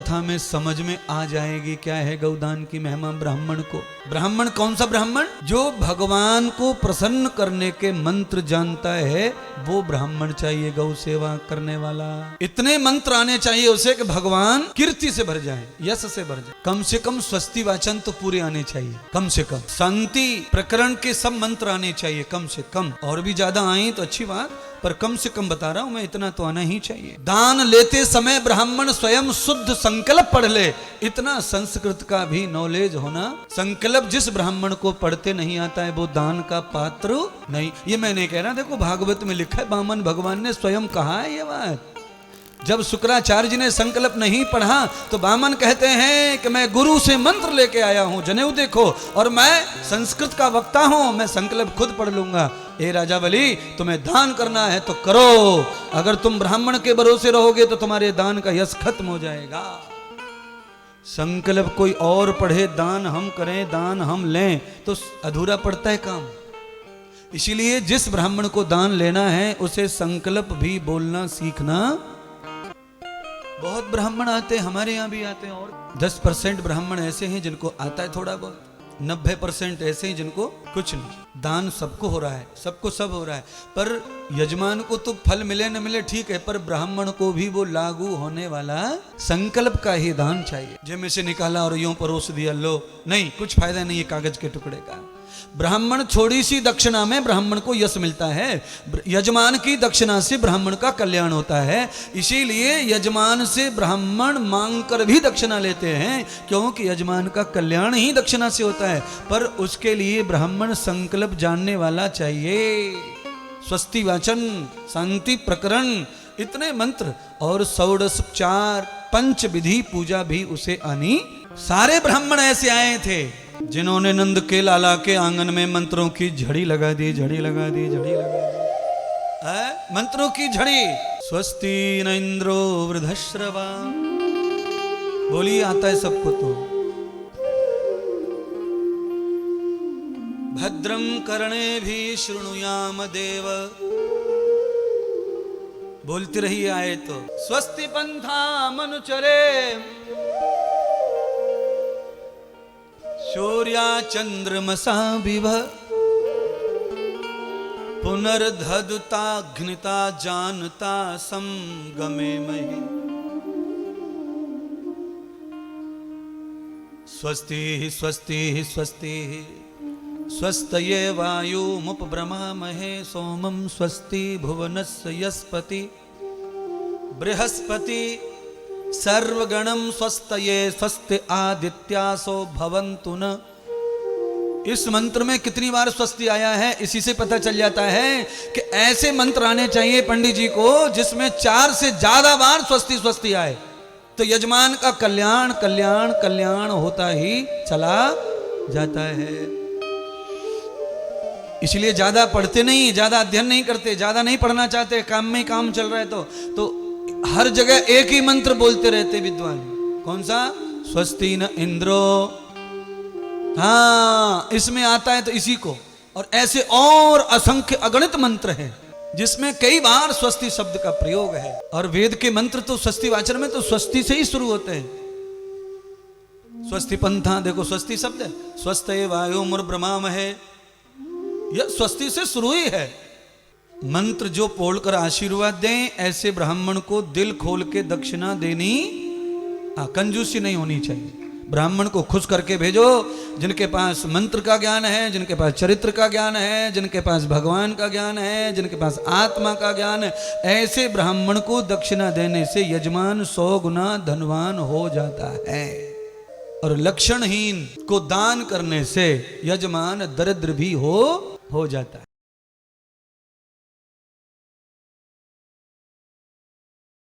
कथा में समझ में आ जाएगी क्या है गौदान की महिमा। ब्राह्मण को, ब्राह्मण कौन सा ब्राह्मण? जो भगवान को प्रसन्न करने के मंत्र जानता है वो ब्राह्मण चाहिए, गौ सेवा करने वाला। इतने मंत्र आने चाहिए उसे कि भगवान कीर्ति से भर जाए, यश से भर जाए। कम से कम स्वस्ति वाचन तो पूरे आने चाहिए, कम से कम शांति प्रकरण के सब मंत्र आने चाहिए कम से कम। और भी ज्यादा आए तो अच्छी बात, पर कम से कम बता रहा हूं मैं, इतना तो आना ही चाहिए। दान लेते समय ब्राह्मण स्वयं शुद्ध संकल्प पढ़ ले, इतना संस्कृत का भी नॉलेज होना। संकल्प जिस ब्राह्मण को पढ़ते नहीं आता है वो दान का पात्र नहीं। ये मैं नहीं कह रहा, देखो भागवत में लिखा है, वामन भगवान ने स्वयं कहा है ये बात। जब शुक्राचार्य जी ने संकल्प नहीं पढ़ा तो वामन कहते हैं कि मैं गुरु से मंत्र लेके आया हूं, जनेऊ देखो, और मैं संस्कृत का वक्ता हूं, मैं संकल्प खुद पढ़ लूंगा। ए राजा बलि, तुम्हें दान करना है तो करो, अगर तुम ब्राह्मण के भरोसे रहोगे तो तुम्हारे दान का यश खत्म हो जाएगा। संकल्प कोई और पढ़े, दान हम करें, दान हम लें, तो अधूरा पड़ता है काम। इसीलिए जिस ब्राह्मण को दान लेना है उसे संकल्प भी बोलना सीखना। बहुत ब्राह्मण आते हैं, हमारे यहाँ भी आते हैं, और 10% ब्राह्मण ऐसे हैं जिनको आता है थोड़ा बहुत, 90% ऐसे हैं जिनको कुछ नहीं। दान सबको हो रहा है, सबको सब हो रहा है, पर यजमान को तो फल मिले न मिले ठीक है, पर ब्राह्मण को भी वो लागू होने वाला संकल्प का ही दान चाहिए। जेब में से निकाला और यूं परोस दिया, लो, नहीं, कुछ फायदा नहीं है कागज के टुकड़े का। ब्राह्मण थोड़ी सी दक्षिणा में ब्राह्मण को यश मिलता है, यजमान की दक्षिणा से ब्राह्मण का कल्याण होता है। इसीलिए यजमान से ब्राह्मण मांगकर भी दक्षिणा लेते हैं, क्योंकि यजमान का कल्याण ही दक्षिणा से होता है। पर उसके लिए ब्राह्मण संकल्प जानने वाला चाहिए। स्वस्ति वाचन, शांति प्रकरण, इतने मंत्र और षोडशोपचार पंच विधि पूजा भी उसे आनी। सारे ब्राह्मण ऐसे आए थे जिन्होंने नंद के लाला के आंगन में मंत्रों की झड़ी लगा दी, झड़ी लगा दी, झड़ी लगा दी, मंत्रों की झड़ी। स्वस्ति न इंद्रो वृद्धश्रवा, बोलिए आता है सबको तो। भद्रं कर्णेभिः शृणुयाम देव, बोलती रहिए आए तो। स्वस्ति पंथा मनुचरे शौर्या चंद्रमसा विभ, पुनर्धदुता घ्निता जानता संगमे महि। स्वस्ति स्वस्ति स्वस्ति स्वस्तये वायुमुपब्रमामहे सोमं स्वस्ति भुवनस्य यस्पति बृहस्पति सर्वगणम स्वस्तये स्वस्ति आदित्यासो भवन्तु न। इस मंत्र में कितनी बार स्वस्ति आया है इसी से पता चल जाता है कि ऐसे मंत्र आने चाहिए पंडित जी को जिसमें 4 से ज्यादा बार स्वस्ति स्वस्ति आए, तो यजमान का कल्याण कल्याण कल्याण होता ही चला जाता है। इसलिए ज्यादा पढ़ते नहीं, ज्यादा अध्ययन नहीं करते, ज्यादा नहीं पढ़ना चाहते, काम में काम चल रहा है तो हर जगह एक ही मंत्र बोलते रहते विद्वान। कौन सा? स्वस्ति न इंद्रो। हाँ, इसमें आता है तो इसी को। और ऐसे और असंख्य अगणित मंत्र हैं जिसमें कई बार स्वस्ति शब्द का प्रयोग है। और वेद के मंत्र तो स्वस्ति वाचन में तो स्वस्ति से ही शुरू होते हैं। स्वस्ति पंथा, देखो स्वस्ति शब्द है, स्वस्ते वायुमुर्ब्रमामहे, यह स्वस्ति से शुरू ही है। मंत्र जो बोलकर आशीर्वाद दें, ऐसे ब्राह्मण को दिल खोल के दक्षिणा देनी, कंजूसी नहीं होनी चाहिए। ब्राह्मण को खुश करके भेजो, जिनके पास मंत्र का ज्ञान है, जिनके पास चरित्र का ज्ञान है, जिनके पास भगवान का ज्ञान है, जिनके पास आत्मा का ज्ञान है, ऐसे ब्राह्मण को दक्षिणा देने से यजमान 100 गुना धनवान हो जाता है। और लक्षणहीन को दान करने से यजमान दरिद्र भी हो जाता है।